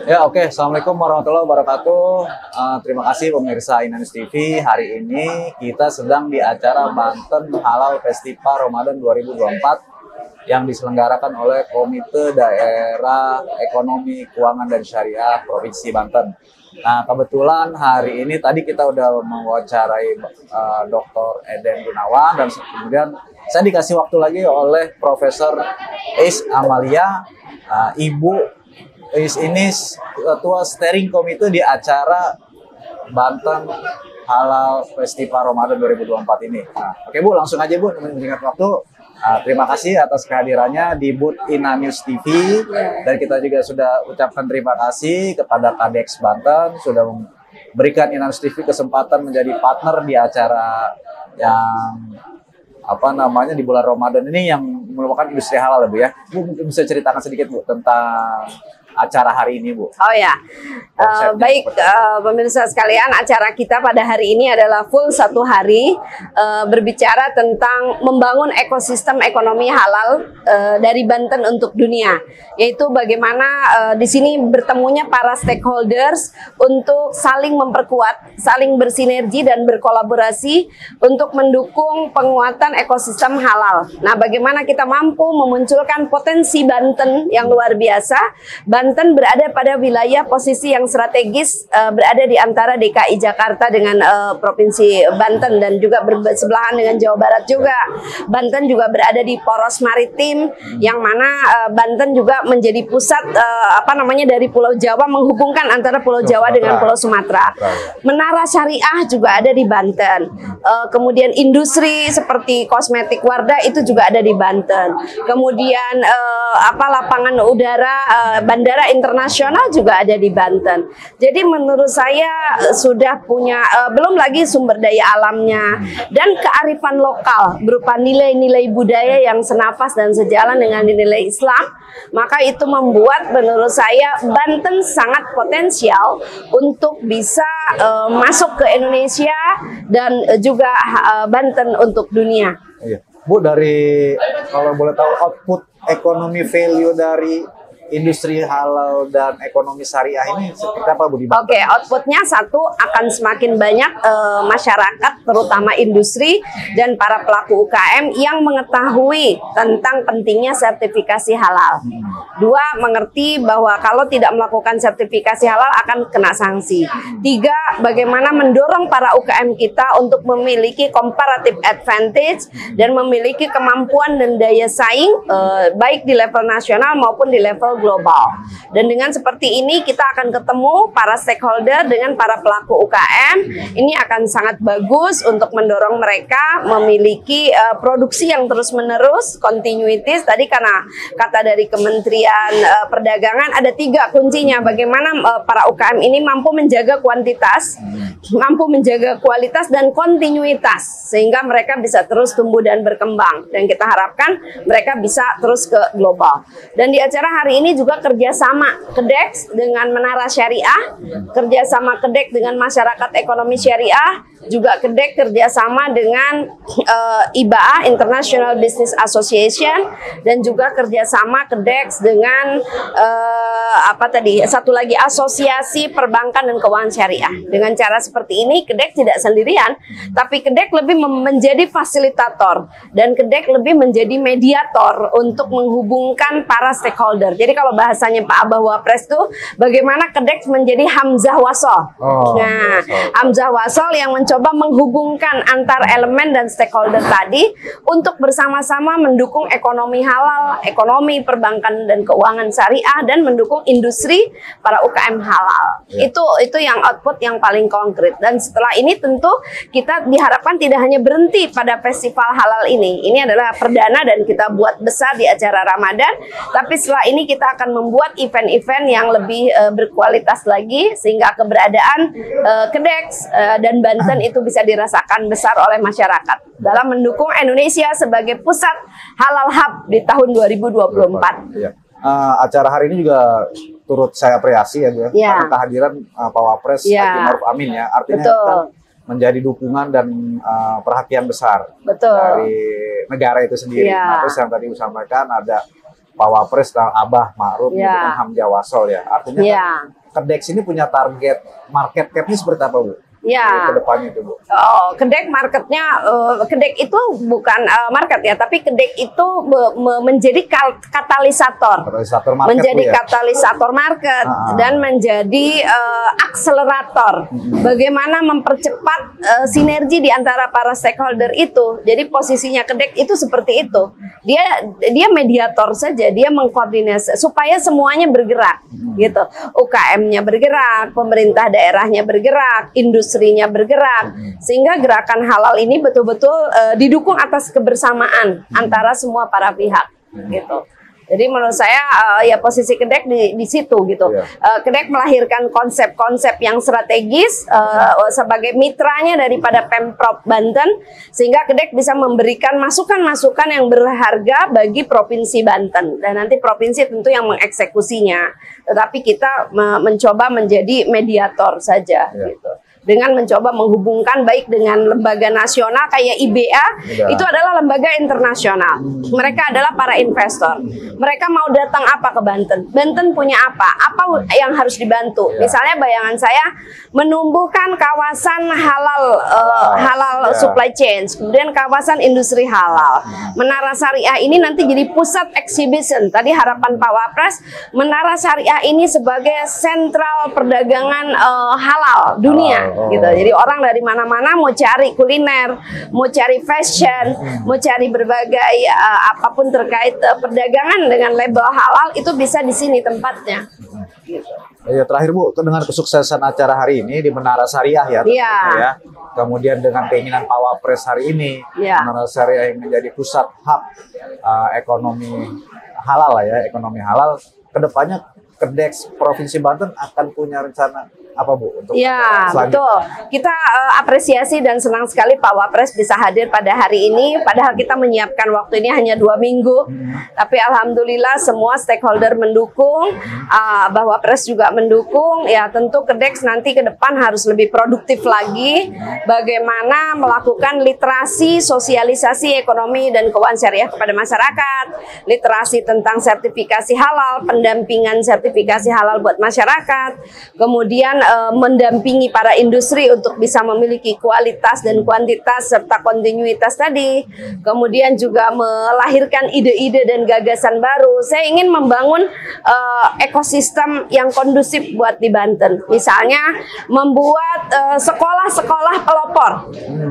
Ya, oke. Assalamualaikum warahmatullahi wabarakatuh. Terima kasih pemirsa Inanews TV. Hari ini kita sedang di acara Banten Halal Festival Ramadan 2024 yang diselenggarakan oleh Komite Daerah Ekonomi Keuangan dan Syariah Provinsi Banten. Nah, kebetulan hari ini tadi kita udah mewawancarai Dr. Eden Gunawan dan kemudian saya dikasih waktu lagi oleh Profesor Ais Amalia, Ibu Ais ini ketua steering komite di acara Banten Halal Festival Ramadan 2024 ini. Nah, oke Bu, langsung aja Bu, mengingat waktu. Terima kasih atas kehadirannya di booth Inanews TV, dan kita juga sudah ucapkan terima kasih kepada Kadeks Banten sudah memberikan Inanews TV kesempatan menjadi partner di acara yang di bulan Ramadan ini yang merupakan industri halal, Bu ya. Bu mungkin bisa ceritakan sedikit Bu tentang acara hari ini, Bu. Oh ya, baik pemirsa sekalian, acara kita pada hari ini adalah full 1 hari berbicara tentang membangun ekosistem ekonomi halal dari Banten untuk dunia, yaitu bagaimana di sini bertemunya para stakeholders untuk saling memperkuat, saling bersinergi dan berkolaborasi untuk mendukung penguatan ekosistem halal. Nah, bagaimana kita mampu memunculkan potensi Banten yang luar biasa. Banten berada pada wilayah posisi yang strategis, berada di antara DKI Jakarta dengan Provinsi Banten dan juga bersebelahan dengan Jawa Barat juga. Banten juga berada di poros maritim yang mana Banten juga menjadi pusat dari Pulau Jawa, menghubungkan antara Pulau Jawa dengan Pulau Sumatera. Menara Syariah juga ada di Banten. Kemudian industri seperti kosmetik Wardah itu juga ada di Banten. Kemudian lapangan udara, bandara internasional juga ada di Banten. Jadi menurut saya sudah punya belum lagi sumber daya alamnya dan kearifan lokal berupa nilai-nilai budaya yang senafas dan sejalan dengan nilai Islam. Maka itu membuat menurut saya Banten sangat potensial untuk bisa masuk ke Indonesia dan juga Banten untuk dunia. Iya. Bu, dari kalau boleh tahu output ekonomi value dari industri halal dan ekonomi syariah ini seperti apa, Bu? Oke, outputnya satu, akan semakin banyak masyarakat, terutama industri dan para pelaku UKM yang mengetahui tentang pentingnya sertifikasi halal. Dua, mengerti bahwa kalau tidak melakukan sertifikasi halal akan kena sanksi. Tiga, bagaimana mendorong para UKM kita untuk memiliki comparative advantage dan memiliki kemampuan dan daya saing baik di level nasional maupun di level global. Dan dengan seperti ini kita akan ketemu para stakeholder dengan para pelaku UKM. Ini akan sangat bagus untuk mendorong mereka memiliki produksi yang terus-menerus, continuities. Tadi karena kata dari Kementerian Perdagangan ada 3 kuncinya. Bagaimana para UKM ini mampu menjaga kuantitas, mampu menjaga kualitas dan kontinuitas sehingga mereka bisa terus tumbuh dan berkembang. Dan kita harapkan mereka bisa terus ke global. Dan di acara hari ini juga kerjasama Kedeks dengan Menara Syariah, kerjasama Kedek dengan Masyarakat Ekonomi Syariah, juga Kedek kerjasama dengan IBA International Business Association, dan juga kerjasama Kedeks dengan satu lagi Asosiasi Perbankan dan Keuangan Syariah. Dengan cara seperti ini Kedek tidak sendirian, tapi Kedek lebih menjadi fasilitator dan Kedek lebih menjadi mediator untuk menghubungkan para stakeholder. Jadi kalau bahasanya Pak Abah Wapres tuh bagaimana Kedek menjadi Hamzah Wasol. Hamzah Wasol yang mencoba menghubungkan antar elemen dan stakeholder tadi untuk bersama-sama mendukung ekonomi halal, ekonomi perbankan dan keuangan syariah, dan mendukung industri para UKM halal. Itu yang output yang paling konkret. Dan setelah ini tentu kita diharapkan tidak hanya berhenti pada festival halal ini. Ini adalah perdana dan kita buat besar di acara Ramadan. Tapi setelah ini kita akan membuat event-event yang lebih berkualitas lagi sehingga keberadaan Kedeks dan Banten itu bisa dirasakan besar oleh masyarakat dalam mendukung Indonesia sebagai pusat halal hub di tahun 2024. Iya. Acara hari ini juga turut saya apresiasi ya, Bu, karena kehadiran Pak Wapres Haji Ma'ruf Amin ya. Artinya kan menjadi dukungan dan perhatian besar dari negara itu sendiri. Nah, terus yang tadi disampaikan ada Pak Wapres dan Abah Ma'ruf dengan Hamzah Wasol ya. Artinya kan, Kedex ini punya target market cap-nya seperti apa, Bu? Ya. Ke depannya itu, Bu. Oh, Kedek marketnya, Kedek itu bukan market ya, tapi Kedek itu menjadi katalisator. Katalisator market, menjadi Bu, ya? katalisator market dan menjadi akselerator. Bagaimana mempercepat sinergi di antara para stakeholder itu. Jadi posisinya Kedek itu seperti itu. Dia mediator saja, dia mengkoordinasi supaya semuanya bergerak, gitu. UKM-nya bergerak, pemerintah daerahnya bergerak, industrinya bergerak, sehingga gerakan halal ini betul-betul didukung atas kebersamaan antara semua para pihak, gitu. Jadi menurut saya ya posisi Kedek di situ gitu. Kedek melahirkan konsep-konsep yang strategis sebagai mitranya daripada Pemprov Banten, sehingga Kedek bisa memberikan masukan-masukan yang berharga bagi Provinsi Banten, dan nanti provinsi tentu yang mengeksekusinya. Tetapi kita mencoba menjadi mediator saja gitu. Dengan mencoba menghubungkan baik dengan lembaga nasional kayak IBA, itu adalah lembaga internasional. Mereka adalah para investor. Mereka mau datang apa ke Banten? Banten punya apa? Apa yang harus dibantu? Misalnya bayangan saya menumbuhkan kawasan halal supply chain, kemudian kawasan industri halal. Menara Syariah ini nanti jadi pusat exhibition. Tadi harapan Pak Wapres, Menara Syariah ini sebagai sentral perdagangan halal dunia. Gitu. Jadi orang dari mana-mana mau cari kuliner, mau cari fashion, mau cari berbagai apapun terkait perdagangan dengan label halal, itu bisa di sini tempatnya. Gitu. Ya, terakhir Bu, dengan kesuksesan acara hari ini di Menara Syariah ya. Kemudian dengan keinginan Pak Wapres hari ini, Menara Syariah yang menjadi pusat hub ekonomi halal ya, ekonomi halal, kedepannya Kedex Provinsi Banten akan punya rencana apa, Bu? Untuk betul. Kita apresiasi dan senang sekali Pak Wapres bisa hadir pada hari ini. Padahal kita menyiapkan waktu ini hanya 2 minggu. Tapi alhamdulillah semua stakeholder mendukung. Pak Wapres juga mendukung. Ya tentu Kedex nanti ke depan harus lebih produktif lagi. Bagaimana melakukan literasi, sosialisasi ekonomi dan keuangan syariah kepada masyarakat. Literasi tentang sertifikasi halal, pendampingan sertifikasi halal buat masyarakat. Kemudian mendampingi para industri untuk bisa memiliki kualitas dan kuantitas serta kontinuitas tadi. Kemudian juga melahirkan ide-ide dan gagasan baru. Saya ingin membangun ekosistem yang kondusif buat di Banten. Misalnya membuat sekolah-sekolah pelopor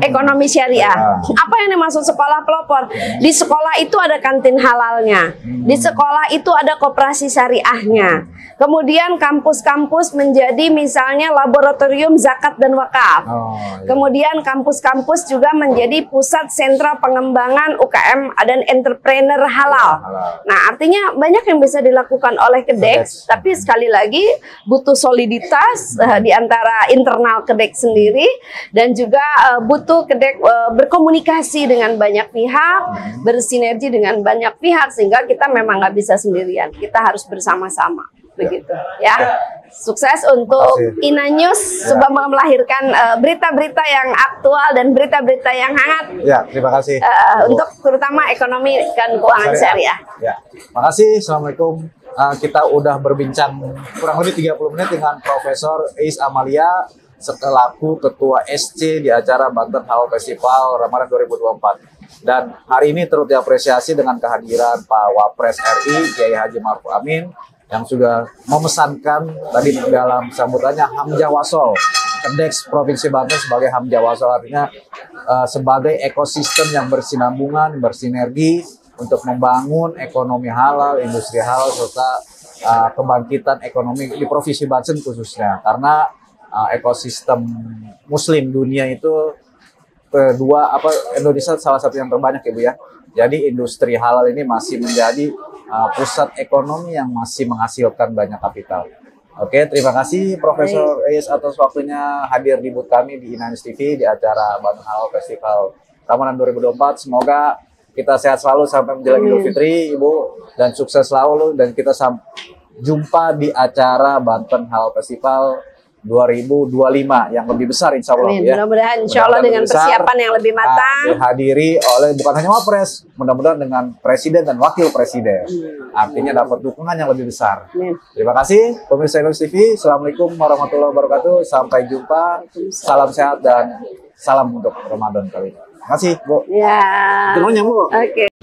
ekonomi syariah. Apa yang dimaksud sekolah pelopor? Di sekolah itu ada kantin halalnya. Di sekolah itu ada koperasi syariahnya. Kemudian kampus-kampus menjadi misalnya laboratorium zakat dan wakaf. Kemudian kampus-kampus juga menjadi pusat sentra pengembangan UKM dan entrepreneur halal. Nah, artinya banyak yang bisa dilakukan oleh Kedex, tapi sekali lagi butuh soliditas di antara internal Kedex sendiri, dan juga butuh Kedex berkomunikasi dengan banyak pihak, bersinergi dengan banyak pihak, sehingga kita memang nggak bisa sendirian. Kita harus bersama-sama. Begitu ya. Sukses untuk Ina News melahirkan berita-berita yang aktual dan berita-berita yang hangat. Ya, terima kasih. Untuk terutama ekonomi dan keuangan syariah. Ya, makasih. Assalamualaikum. Kita udah berbincang kurang lebih 30 menit dengan Profesor Eis Amalia selaku Ketua SC di acara Banten Halal Festival Ramadan 2024. Dan hari ini turut diapresiasi dengan kehadiran Pak Wapres RI Kiai Haji Ma'ruf Amin yang sudah memesankan tadi dalam sambutannya Hamzah Wasol, Kedex Provinsi Banten sebagai Hamzah Wasol, artinya sebagai ekosistem yang bersinambungan, bersinergi untuk membangun ekonomi halal, industri halal, serta kebangkitan ekonomi di Provinsi Banten khususnya, karena ekosistem Muslim dunia itu Indonesia salah satu yang terbanyak ya Bu ya. Jadi industri halal ini masih menjadi pusat ekonomi yang masih menghasilkan banyak kapital. Oke, terima kasih Profesor Eis atas waktunya hadir di booth kami di Ina News TV di acara Banten Halal Festival Ramadan 2024. Semoga kita sehat selalu sampai menjelang Idul Fitri, Ibu, dan sukses selalu, dan kita jumpa di acara Banten Halal Festival 2025 yang lebih besar insya Allah. Amin. Ya. Mudah-mudahan insya Allah dengan besar, persiapan yang lebih matang. dihadiri oleh bukan hanya Wapres, mudah-mudahan dengan Presiden dan Wakil Presiden. Artinya dapat dukungan yang lebih besar. Amin. Terima kasih pemirsa Indonesia TV. Assalamualaikum warahmatullahi wabarakatuh. Sampai jumpa. Salam sehat dan salam untuk Ramadan kali ini. Terima kasih, Bu. Ya. Itu Bu. Oke.